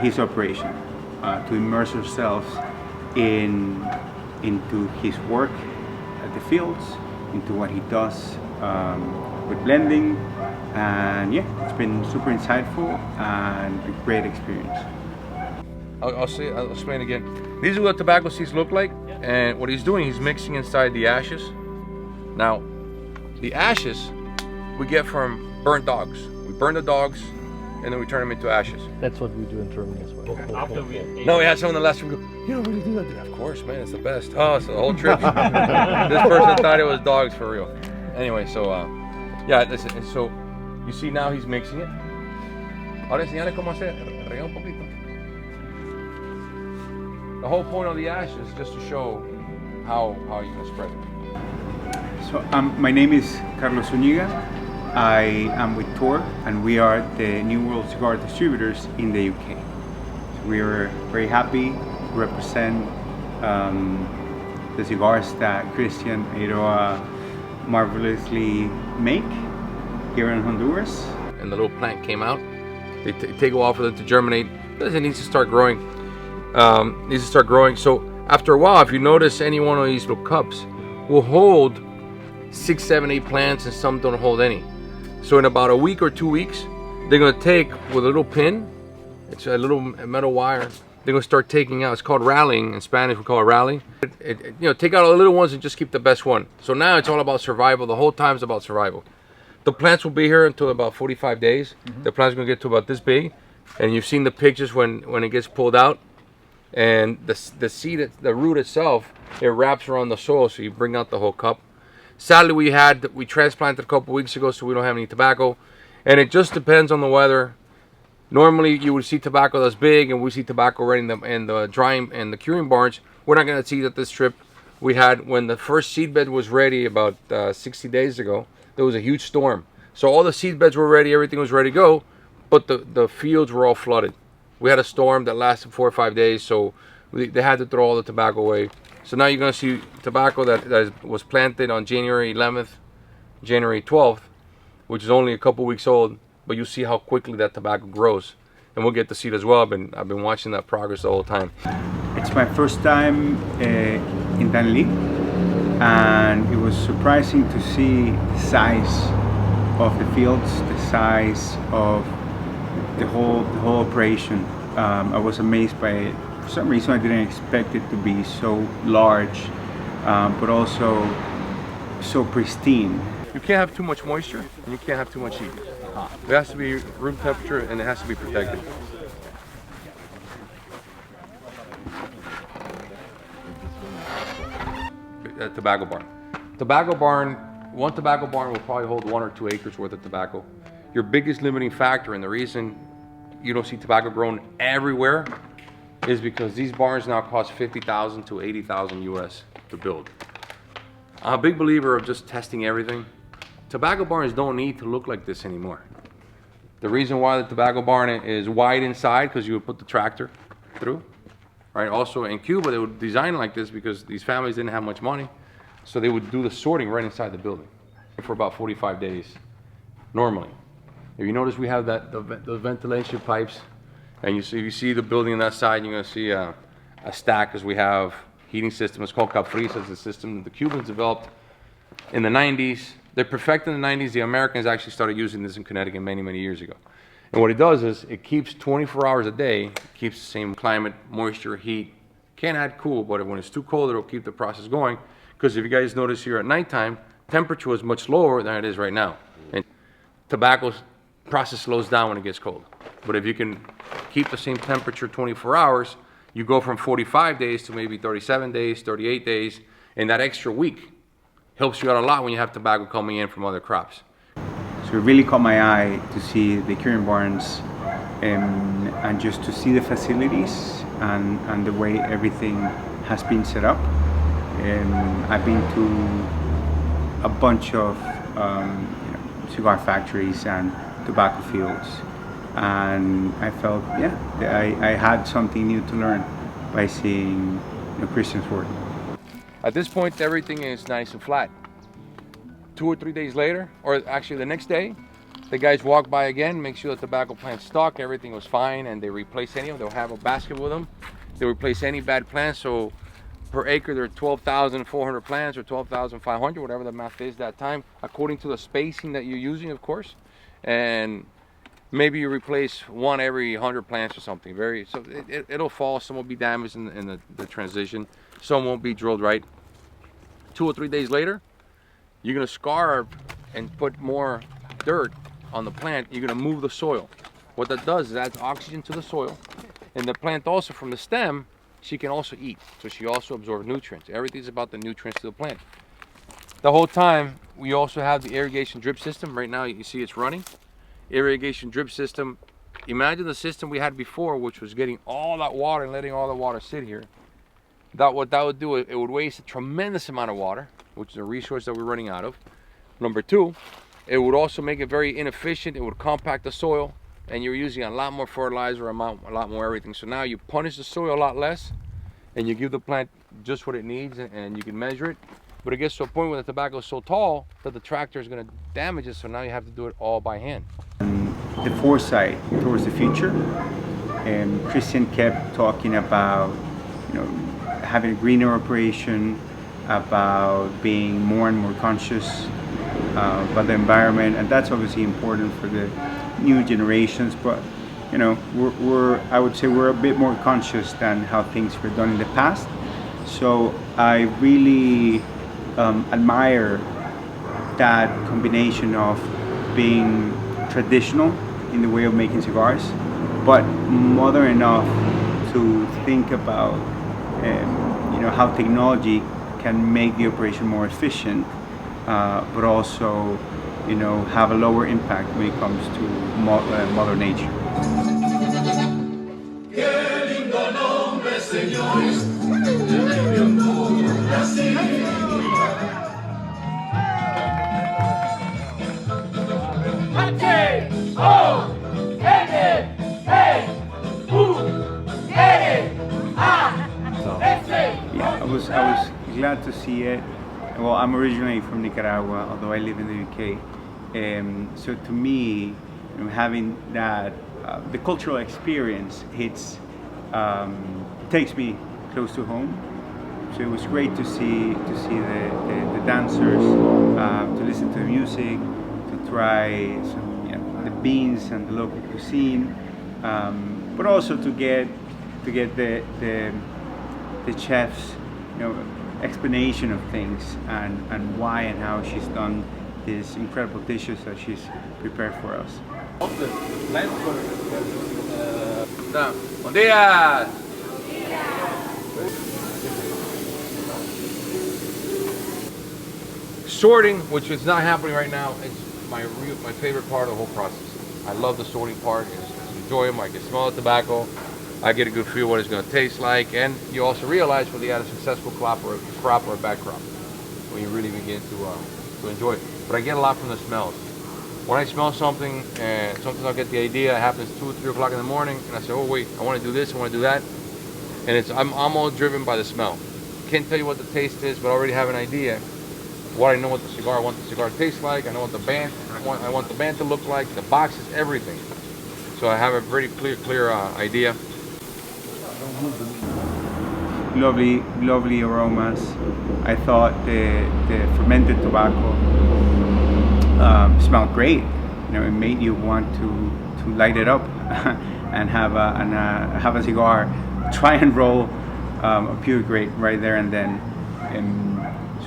his operation, to immerse ourselves into his work at the fields, into what he does with blending, and yeah, it's been super insightful and a great experience. I'll explain again. These are what tobacco seeds look like, and what he's doing, he's mixing inside the ashes. Now, the ashes we get from burnt dogs. We burn the dogs, and then we turn them into ashes. That's what we do in Germany as well. No, we had someone in the last room go, "You don't really do that." Of course, man, it's the best. Oh, it's the whole trip. This person thought it was dogs for real. Anyway, so yeah, listen. So you see now he's mixing it. Ahora enseñale cómo hacer. Rega un poquito. The whole point of the ash is just to show how you can spread it. So my name is Carlos Zúñiga. I am with Tor, and we are the New World Cigar distributors in the UK. So we are very happy to represent the cigars that Christian Eiroa marvelously make here in Honduras. And the little plant came out. They take a while for them to germinate because it needs to start growing. So after a while, if you notice, any one of these little cups will hold 6, 7, 8 plants, and some don't hold any. So in about a week or 2 weeks, they're gonna take with a little pin, it's a little metal wire, they're gonna start taking out, it's called rallying, in Spanish we call it rallying. Take out all the little ones and just keep the best one. So now it's all about survival, the whole time is about survival. The plants will be here until about 45 days. The plant's gonna get to about this big, and you've seen the pictures when it gets pulled out, and the seed, the root itself, it wraps around the soil, so you bring out the whole cup. Sadly, we transplanted a couple weeks ago, so we don't have any tobacco, and it just depends on the weather. Normally, you would see tobacco that's big, and we see tobacco right in the drying and the curing barns. We're not going to see that this trip. We had, when the first seed bed was ready about 60 days ago, there was a huge storm. So all the seed beds were ready, everything was ready to go, but the fields were all flooded. We had a storm that lasted 4 or 5 days, so they had to throw all the tobacco away. So now you're going to see tobacco that was planted on January 11th, January 12th, which is only a couple weeks old, but you see how quickly that tobacco grows. And we'll get to see it as well. I've been watching that progress the whole time. It's my first time in Danlí, and it was surprising to see the size of the fields, the size of the whole operation. I was amazed by it. For some reason, I didn't expect it to be so large, but also so pristine. You can't have too much moisture, and you can't have too much heat. It has to be room temperature, and it has to be protected. Tobacco barn. One tobacco barn will probably hold 1 or 2 acres worth of tobacco. Your biggest limiting factor, and the reason you don't see tobacco grown everywhere, is because these barns now cost $50,000 to $80,000 US to build. I'm a big believer of just testing everything. Tobacco barns don't need to look like this anymore. The reason why the tobacco barn is wide inside, because you would put the tractor through, right? Also in Cuba, they would design like this because these families didn't have much money, so they would do the sorting right inside the building for about 45 days, normally. If you notice, we have those ventilation pipes, and you see the building on that side, you're going to see a stack, because we have heating system. It's called Capriza. It's a system that the Cubans developed in the 90s. They perfected in the 90s. The Americans actually started using this in Connecticut many, many years ago. And what it does is it keeps 24 hours a day, keeps the same climate, moisture, heat. Can't add cool, but when it's too cold, it'll keep the process going. Because if you guys notice here at nighttime, temperature is much lower than it is right now. And tobacco process slows down when it gets cold. But if you can keep the same temperature 24 hours, you go from 45 days to maybe 37 days, 38 days, and that extra week helps you out a lot when you have tobacco coming in from other crops. So it really caught my eye to see the curing barns and just to see the facilities and the way everything has been set up. I've been to a bunch of cigar factories and tobacco fields, and I felt, I had something new to learn by seeing Christian's work. At this point, everything is nice and flat. 2 or 3 days later, or actually the next day, The guys walk by again, make sure the tobacco plant's stuck, everything was fine, and they replace any of them. They'll have a basket with them. They replace any bad plants. So per acre, there are 12,400 plants or 12,500, whatever the math is that time, according to the spacing that you're using, of course. And maybe you replace one every 100 plants or something. So it'll fall. Some will be damaged in the transition. Some won't be drilled right. 2 or 3 days later, you're gonna scarb and put more dirt on the plant. You're gonna move the soil. What that does is adds oxygen to the soil, and the plant also, from the stem, she can also eat. So she also absorbs nutrients. Everything's about the nutrients to the plant. The whole time, we also have the irrigation drip system. Right now, you can see it's running. Irrigation drip system. Imagine the system we had before, which was getting all that water and letting all the water sit here. What that would do, it would waste a tremendous amount of water, which is a resource that we're running out of. Number two, it would also make it very inefficient. It would compact the soil, and you're using a lot more fertilizer, a lot more everything. So now you punish the soil a lot less, and you give the plant just what it needs, and you can measure it. But it gets to a point where the tobacco is so tall that the tractor is going to damage it, so now you have to do it all by hand. The foresight towards the future, and Christian kept talking about, having a greener operation, about being more and more conscious about the environment, and that's obviously important for the new generations. But I would say we're a bit more conscious than how things were done in the past. So I really admire that combination of being traditional in the way of making cigars, but modern enough to think about how technology can make the operation more efficient, but also have a lower impact when it comes to Mother Nature. I was glad to see it. Well, I'm originally from Nicaragua, although I live in the UK. So to me, having that, the cultural experience takes me close to home. So it was great to see the dancers, to listen to the music, to try the beans and the local cuisine, but also to get the chef's explanation of things and why and how she's done these incredible dishes that she's prepared for us. Buen día. Sorting, which is not happening right now, is my favorite part of the whole process. I love the sorting part. It's enjoyable. I can smell the tobacco. I get a good feel what it's going to taste like, and you also realize whether you had a successful crop or a bad crop when you really begin to enjoy it. But I get a lot from the smells. When I smell something, and sometimes I'll get the idea, it happens 2 or 3 o'clock in the morning, and I say, oh wait, I want to do this, I want to do that, and I'm all driven by the smell. Can't tell you what the taste is, but I already have an idea. What I know what the cigar, I want the cigar to taste like, I know what the band, I want the band to look like, the boxes, everything. So I have a very clear idea. Lovely aromas. I thought the fermented tobacco smelled great. It made you want to light it up and have a cigar. Try and roll a pure grade right there and then.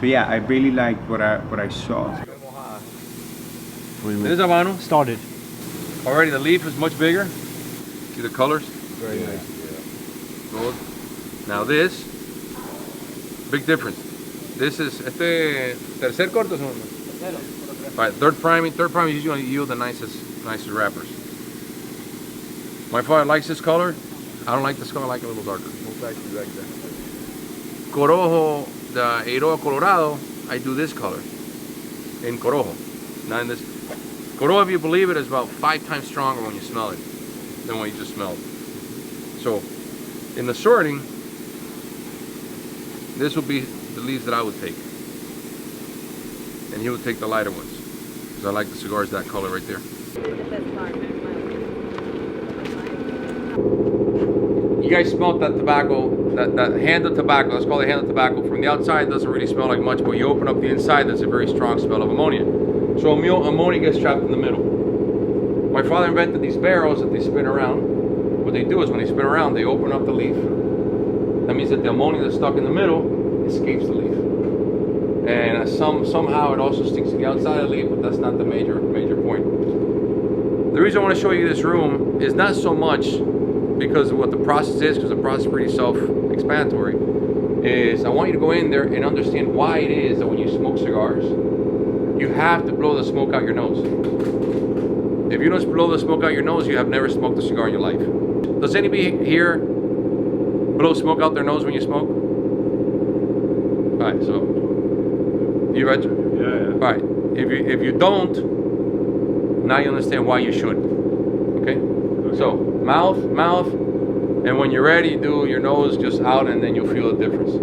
So yeah, I really liked what I saw. This is Habano. Started. Already the leaf is much bigger. See the colors? Very nice. Good. Now this, big difference. This is tercer corte o segundo? Right, third priming is usually going to yield the nicest wrappers. My father likes this color. I don't like this color. I like it a little darker. Corojo, the Eiroa Colorado, I do this color in Corojo. Not in this. Corojo, if you believe it, is about 5 times stronger when you smell it than when you just smell it. So in the sorting, this will be the leaves that I would take, and he would take the lighter ones because I like the cigars that color right there. You guys smelled that tobacco, that hand of tobacco, let's call it hand of tobacco. From the outside, it doesn't really smell like much, but you open up the inside, there's a very strong smell of ammonia. So ammonia gets trapped in the middle. My father invented these barrels that they spin around. What they do is when they spin around, they open up the leaf. That means that the ammonia that's stuck in the middle escapes the leaf. And somehow it also sticks to the outside of the leaf, but that's not the major point. The reason I want to show you this room is not so much because of what the process is, because the process is pretty self-explanatory, is I want you to go in there and understand why it is that when you smoke cigars, you have to blow the smoke out your nose. If you don't blow the smoke out your nose, you have never smoked a cigar in your life. Does anybody here blow smoke out their nose when you smoke? All right, so you ready? Yeah. All right, if you don't, now you understand why you should. Okay? So mouth, and when you're ready, do your nose just out, and then you'll feel the difference.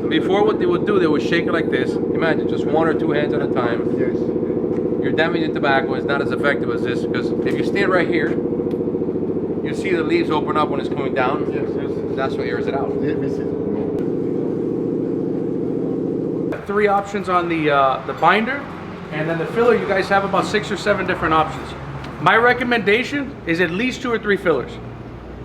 Before, what they would do, they would shake it like this. Imagine, just one or two hands at a time. Yes. Your damaging tobacco is not as effective as this, because if you stand right here, you see the leaves open up when it's coming down. Yes. That's what airs it out. Three options on the binder, and then the filler, you guys have about 6 or 7 different options. My recommendation is at least 2 or 3 fillers.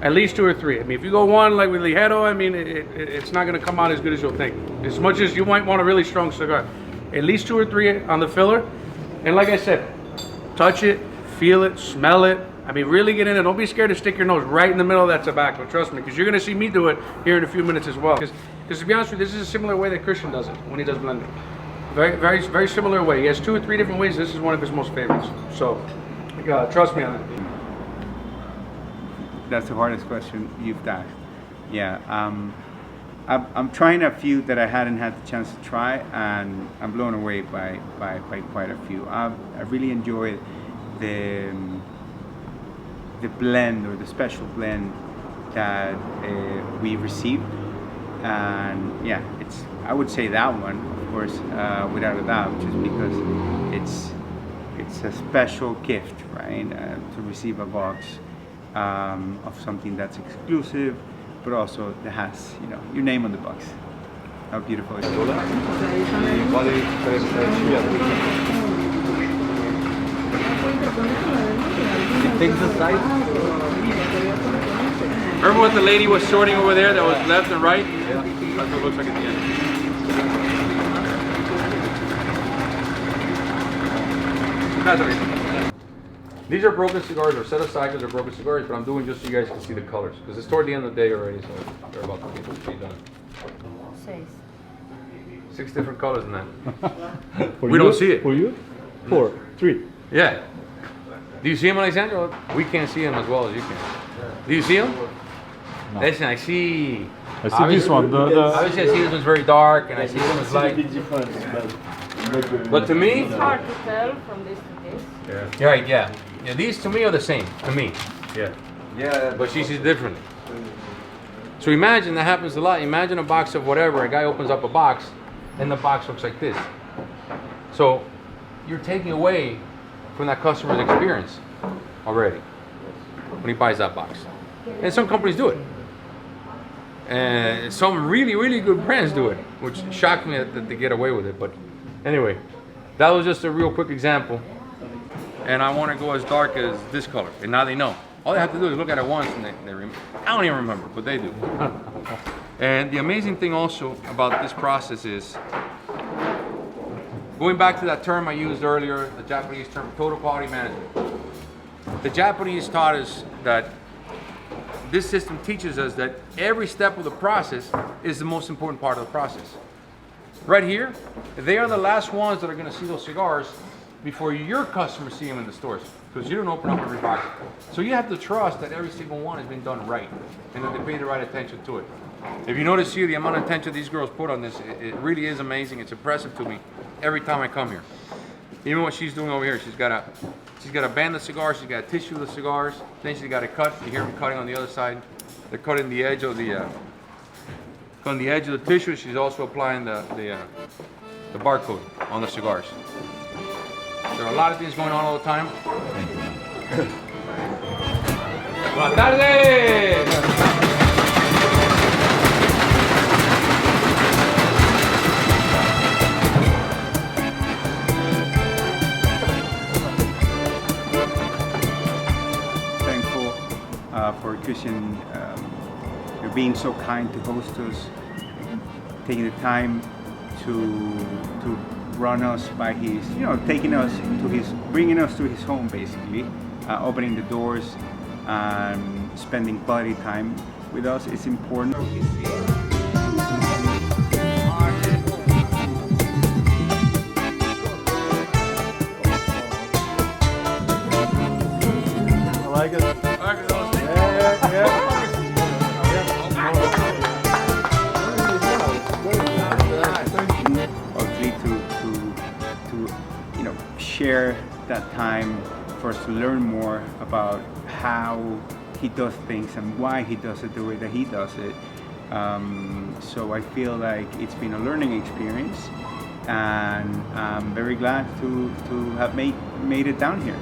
At least 2 or 3. I mean, if you go one like with Ligero, I mean, it's not going to come out as good as you'll think. As much as you might want a really strong cigar, at least 2 or 3 on the filler. And like I said, touch it, feel it, smell it. I mean, really get in it. Don't be scared to stick your nose right in the middle of that tobacco. Trust me, because you're going to see me do it here in a few minutes as well. Because to be honest with you, this is a similar way that Christian does it when he does blending. Very similar way. He has 2 or 3 different ways. This is one of his most favorites. So, trust me on it. That's the hardest question you've asked. Yeah, I'm trying a few that I hadn't had the chance to try, and I'm blown away by quite a few. I really enjoyed the blend, or the special blend that we received, and yeah, I would say that one, of course, without a doubt, just because it's a special gift, right? To receive a box of something that's exclusive, but also that has, your name on the box. How beautiful it is. It takes the size. Remember what the lady was sorting over there that was left and right? Yeah. That's what it looks like at the end. That's okay. These are broken cigars, or set aside because they're broken cigars, but I'm doing just so you guys can see the colors, because it's toward the end of the day already, so they're about to be done. 6 different colors in that. We don't see it. For you? 4, 3. Yeah. Do you see them, Alexandra? We can't see them as well as you can. Do you see them? No. Listen, I see. I see this one. Obviously, I see this one's very dark, and I see this one's light. Big difference, But to me, It's hard to tell from this to this. right, yeah. Yeah, these to me are the same, to me. Yeah. Yeah, But she sees different. So imagine, that happens a lot. Imagine a box of whatever, a guy opens up a box, and the box looks like this. So you're taking away from that customer's experience already when he buys that box. And some companies do it. And some really, really good brands do it, which shocked me that they get away with it. But anyway, that was just a real quick example. And I want to go as dark as this color. And now they know. All they have to do is look at it once, and they remember. I don't even remember, but they do. And the amazing thing also about this process is, going back to that term I used earlier, the Japanese term, total quality management. The Japanese taught us that this system teaches us that every step of the process is the most important part of the process. Right here, they are the last ones that are going to see those cigars before your customers see them in the stores, because you don't open up every box. So you have to trust that every single one has been done right, and that they pay the right attention to it. If you notice here, the amount of attention these girls put on this, it really is amazing. It's impressive to me every time I come here. Even what she's doing over here, she's got to band the cigars, she's got to tissue the cigars, then she's got to cut. You hear them cutting on the other side. They're cutting the edge of the tissue. She's also applying the barcode on the cigars. There are a lot of things going on all the time. Buenas tardes. For Christian being so kind to host us, taking the time to run us by his, taking us to bringing us to his home basically, opening the doors and spending quality time with us. It's important. I like it. Obviously to share that time for us to learn more about how he does things and why he does it the way that he does it. So I feel like it's been a learning experience, and I'm very glad to have made it down here.